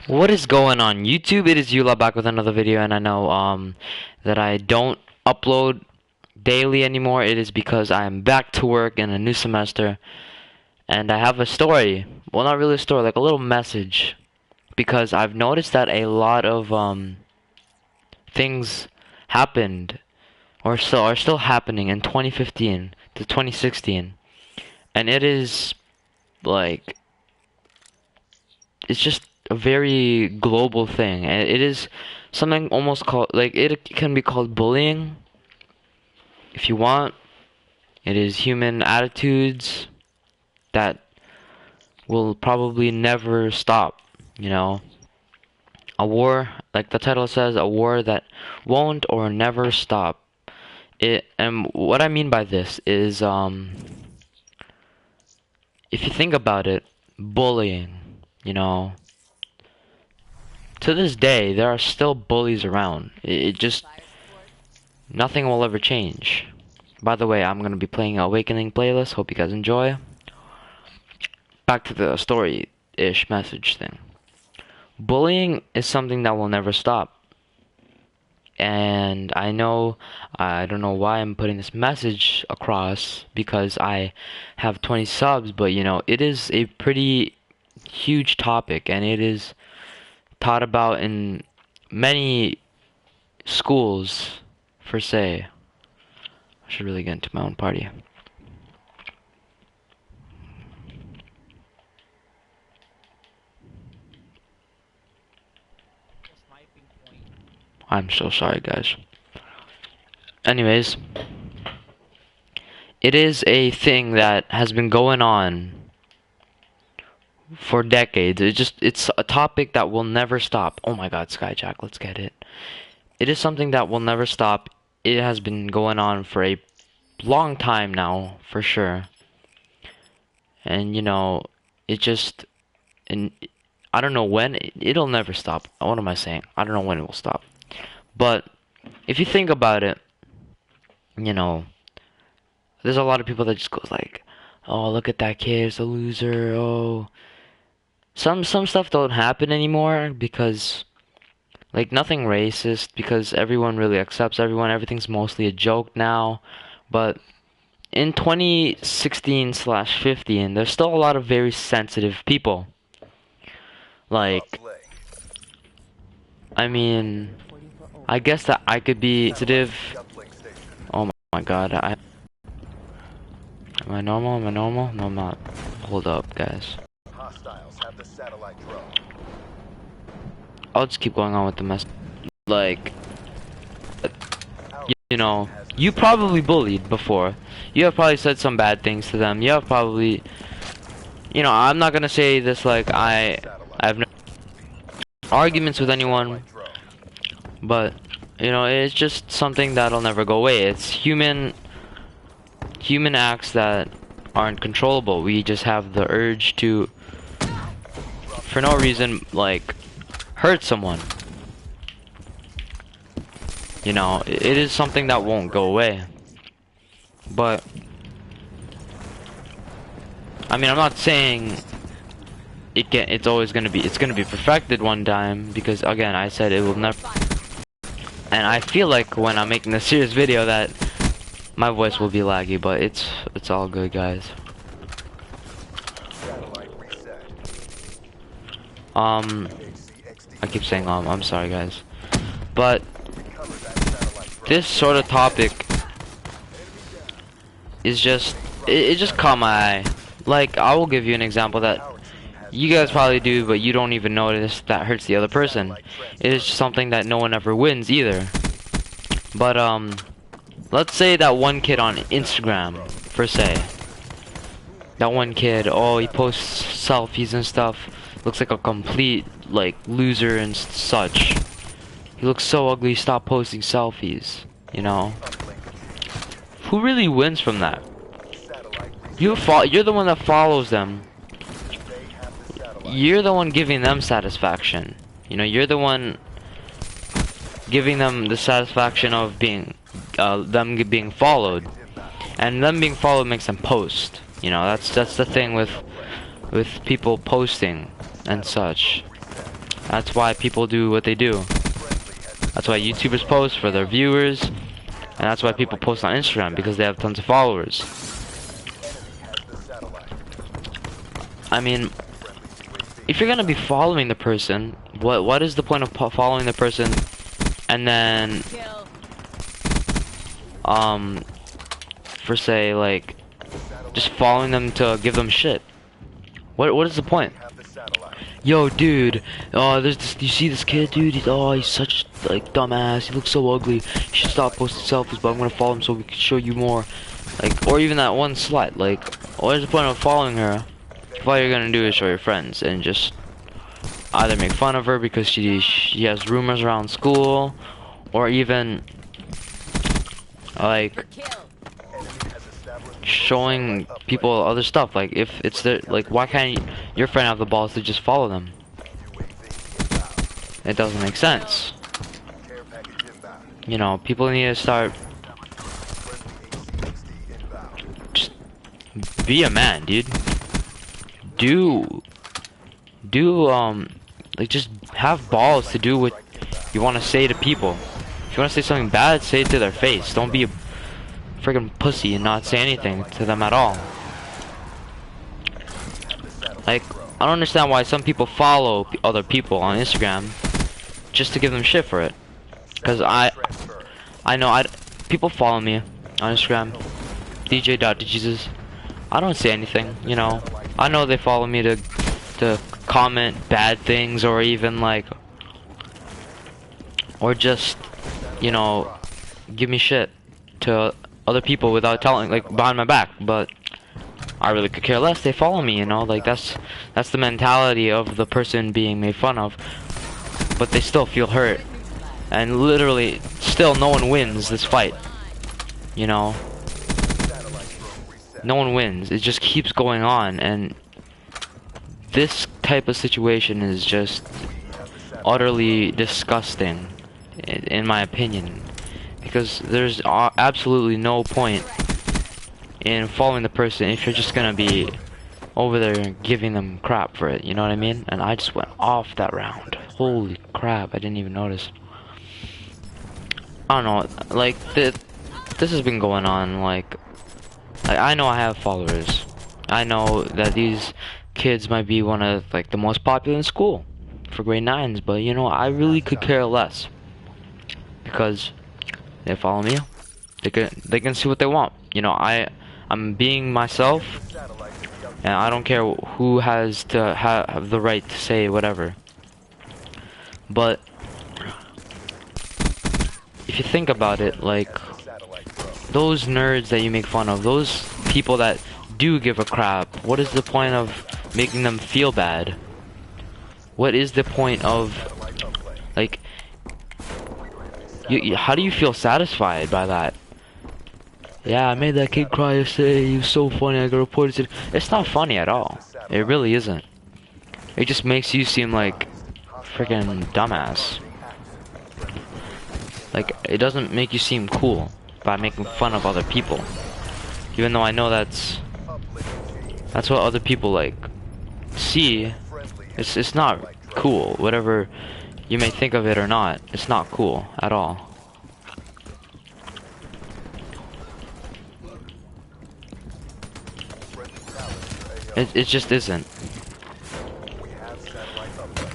What is going on YouTube? It is Yula back with another video, and I know that I don't upload daily anymore. It is because I am back to work in a new semester, and I have a story. Well, not really a story, like a little message, because I've noticed that a lot of things happened or still are still happening in 2015 to 2016, and it is like it's just a very global thing, and it is something almost called, like, it can be called bullying if you want. It is human attitudes that will probably never stop, you know. A war, like the title says, a war that won't or never stop. And what I mean by this is, if you think about it, bullying, you know, to this day, there are still bullies around. It just, nothing will ever change. By the way, I'm going to be playing Awakening playlist. Hope you guys enjoy. Back to the story-ish message thing. Bullying is something that will never stop. And I don't know why I'm putting this message across, because I have 20 subs, but you know, it is a pretty huge topic, and it is taught about in many schools, per se. I should really get into my own party. I'm so sorry, guys. Anyways, it is a thing that has been going on for decades. It's a topic that will never stop. Oh my god, Skyjack, let's get it. It is something that will never stop. It has been going on for a long time now, for sure. And you know, and I don't know when it'll never stop. What am I saying? I don't know when it will stop. But if you think about it, you know, there's a lot of people that just goes like, "Oh, look at that kid, he's a loser." Oh, some stuff don't happen anymore because, like, nothing racist, because everyone really accepts everyone. Everything's mostly a joke now. But in 2016/15, there's still a lot of very sensitive people. Like, I mean, I guess that I could be sensitive. Oh my god, am I normal? Am I normal? No, I'm not. Hold up, guys. I'll just keep going on with the mess. Like, you know, you probably bullied before. You have probably said some bad things to them. You have probably, you know, I'm not gonna say this like I have no arguments with anyone, but you know, it's just something that'll never go away. It's human acts that aren't controllable. We just have the urge to, for no reason, like, hurt someone. You know, it is something that won't go away. But I mean, I'm not saying it's always gonna be perfected one time, because again, I said it will never. And I feel like when I'm making a serious video that my voice will be laggy, but it's all good, guys. I keep saying I'm sorry, guys. But this sort of topic is just, it just caught my eye. Like, I will give you an example that you guys probably do, but you don't even notice that hurts the other person. It is something that no one ever wins either. But let's say that one kid on Instagram, per se. That one kid, oh, he posts selfies and stuff. Looks like a complete, like, loser and such. He looks so ugly, stop posting selfies, you know? Who really wins from that? You're the one that follows them. You're the one giving them satisfaction. You know, you're the one giving them the satisfaction of being, them being followed. And them being followed makes them post. You know, that's the thing with people posting and such. That's why people do what they do. That's why YouTubers post for their viewers, and that's why people post on Instagram, because they have tons of followers. I mean, if you're gonna be following the person, what is the point of following the person and then for say like just following them to give them shit? What is the point? Yo, dude, there's this, you see this kid, dude? He's such like dumbass. He looks so ugly. You should stop posting selfies, but I'm gonna follow him so we can show you more. Like, or even that one slut. Like, what is the point of following her if all you're gonna do is show your friends and just either make fun of her because she has rumors around school, or even like showing people other stuff. Like, if it's their, like, why can't your friend have the balls to just follow them? It doesn't make sense. You know, people need to start, just be a man, dude. Like, just have balls to do what you want to say to people. If you want to say something bad, say it to their face. Don't be a freaking pussy and not say anything to them at all. Like, I don't understand why some people follow other people on Instagram just to give them shit for it. Cause I know people follow me on Instagram, DJ.Jesus. I don't say anything, you know. I know they follow me to comment bad things, or even like, or just, you know, give me shit to other people without telling, like, behind my back. But I really could care less. They follow me, you know. Like, that's the mentality of the person being made fun of. But they still feel hurt, and literally still no one wins this fight, you know. No one wins. It just keeps going on, and this type of situation is just utterly disgusting, in my opinion, because there's absolutely no point in following the person if you're just gonna be over there giving them crap for it, you know what I mean? And I just went off that round. Holy crap, I didn't even notice. I don't know, like, this has been going on, like, I know I have followers. I know that these kids might be one of, like, the most popular in school for grade 9s, but, you know, I really could care less, because they follow me. They can see what they want. You know, I'm being myself, and I don't care who has to have the right to say whatever. But if you think about it, like, those nerds that you make fun of, those people that do give a crap, what is the point of making them feel bad? What is the point of, like, how do you feel satisfied by that? Yeah, I made that kid cry yesterday, he was so funny, I got reported to. It's not funny at all. It really isn't. It just makes you seem like freaking dumbass. Like, it doesn't make you seem cool by making fun of other people. Even though I know that's what other people, like, see. It's not cool. Whatever you may think of it or not, it's not cool at all. It just isn't.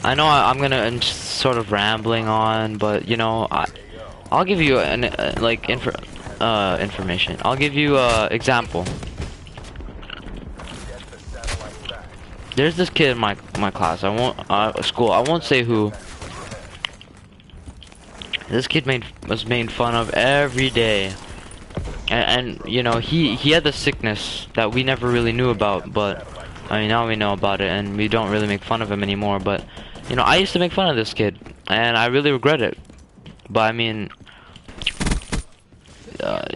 I know I'm gonna sort of rambling on, but, you know, I'll give you an like information. I'll give you example. There's this kid in my class. I won't school. I won't say who. This kid was made fun of every day, and you know, he had the sickness that we never really knew about, but I mean, now we know about it, and we don't really make fun of him anymore. But, you know, I used to make fun of this kid, and I really regret it. But I mean,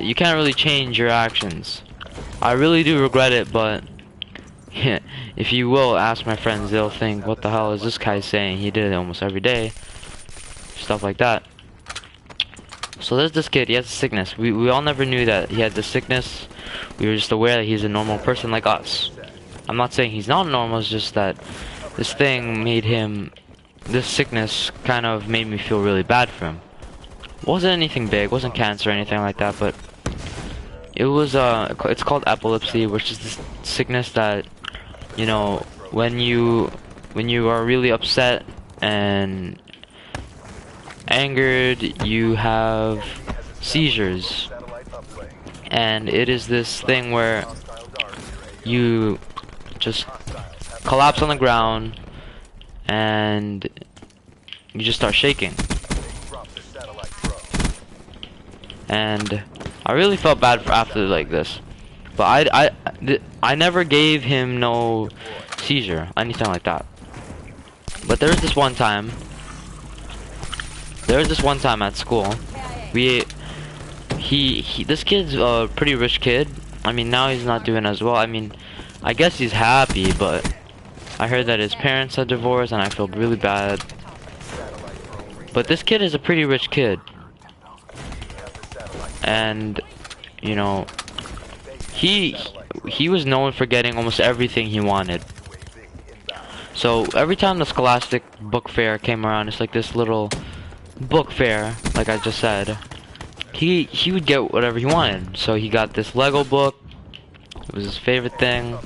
you can't really change your actions. I really do regret it, but yeah, if you will ask my friends, they'll think, what the hell is this guy saying? He did it almost every day. Stuff like that. So there's this kid, he has a sickness. We all never knew that he had the sickness. We were just aware that he's a normal person like us. I'm not saying he's not normal, it's just that this thing made him this sickness kind of made me feel really bad for him. Wasn't anything big, wasn't cancer or anything like that, but it was it's called epilepsy, which is this sickness that, you know, when you are really upset and angered, you have seizures. And it is this thing where you just collapse on the ground and you just start shaking. And I really felt bad for after like this, but I never gave him no seizure, anything like that. But there was this one time at school, this kid's a pretty rich kid. I mean, now he's not doing as well. I mean, I guess he's happy, but I heard that his parents are divorced and I feel really bad. But this kid is a pretty rich kid. And, you know, he was known for getting almost everything he wanted. So every time the Scholastic book fair came around, it's like this little book fair, like I just said, he would get whatever he wanted. So he got this Lego book. It was his favorite thing,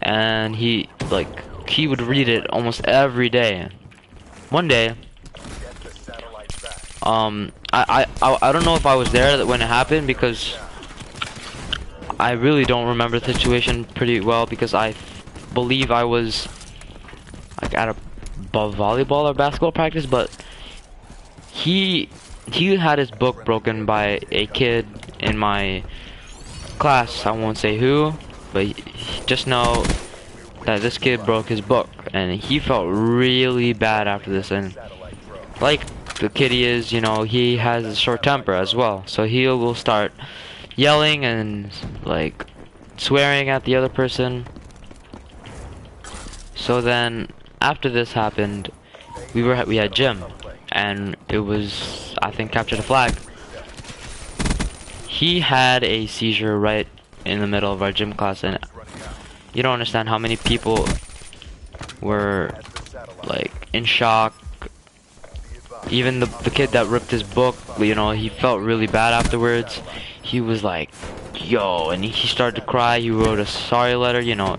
and he would read it almost every day. One day, I don't know if I was there when it happened, because I really don't remember the situation pretty well, because I believe I was like at a volleyball or basketball practice. But he had his book broken by a kid in my class. I won't say who, but just know that this kid broke his book, and he felt really bad after this. And like the kid he is, you know, he has a short temper as well, so he will start yelling and like swearing at the other person. So then after this happened, we had gym, and it was, I think, capture the flag. He had a seizure right in the middle of our gym class, and you don't understand how many people were like in shock. Even the kid that ripped his book, you know, he felt really bad afterwards. He was like, yo, and he started to cry. He wrote a sorry letter, you know.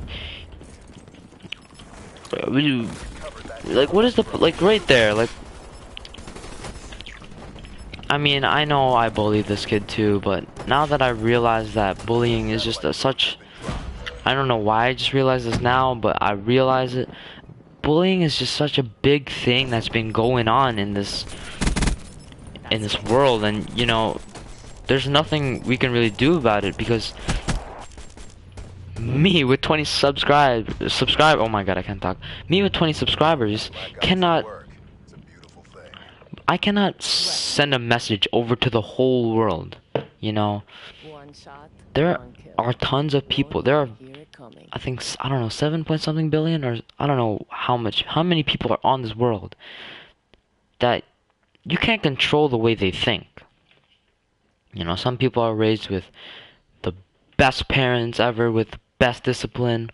Like, what is the, like, right there, like, I mean, I know I bullied this kid too, but now that I realize that bullying is just such, I don't know why I just realized this now, but I realize it. Bullying is just such a big thing that's been going on in this world, and you know, there's nothing we can really do about it, because me with 20 oh my god, I can't talk. Me with 20 subscribers I cannot send a message over to the whole world, you know. There are tons of people. There are, I think, I don't know, 7 point something billion, or I don't know how many people are on this world, that you can't control the way they think. You know, some people are raised with the best parents ever, with the best discipline.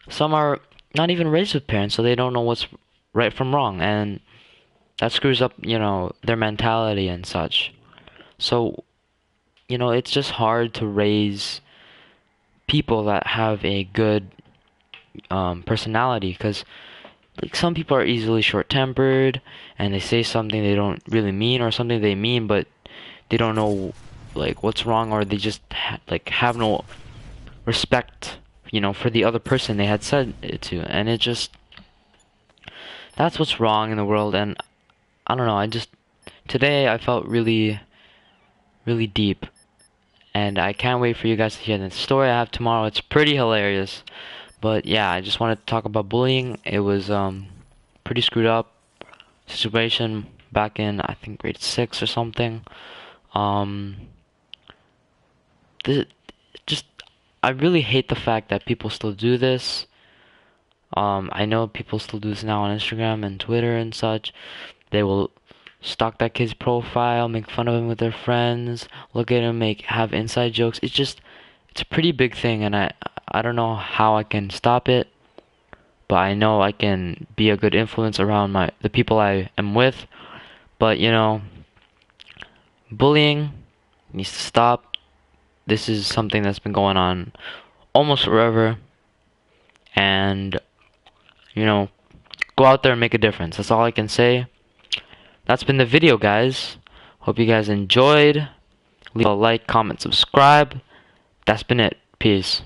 Some are not even raised with parents, so they don't know what's right from wrong, and that screws up, you know, their mentality and such. So, you know, it's just hard to raise people that have a good personality, because like some people are easily short-tempered, and they say something they don't really mean, or something they mean but they don't know like what's wrong, or they just have no respect, you know, for the other person they had said it to. And it just, that's what's wrong in the world. And I don't know, today I felt really, really deep, and I can't wait for you guys to hear the story I have tomorrow. It's pretty hilarious. But yeah, I just wanted to talk about bullying. It was pretty screwed up situation back in, I think, grade 6 or something. I really hate the fact that people still do this. I know people still do this now on Instagram and Twitter and such. They will stalk that kid's profile, make fun of him with their friends, look at him, have inside jokes. It's a pretty big thing, and I don't know how I can stop it. but I know I can be a good influence around the people I am with. But you know, bullying needs to stop. This is something that's been going on almost forever, and you know, go out there and make a difference. That's all I can say. That's been the video, guys. Hope you guys enjoyed. Leave a like, comment, subscribe. That's been it. Peace.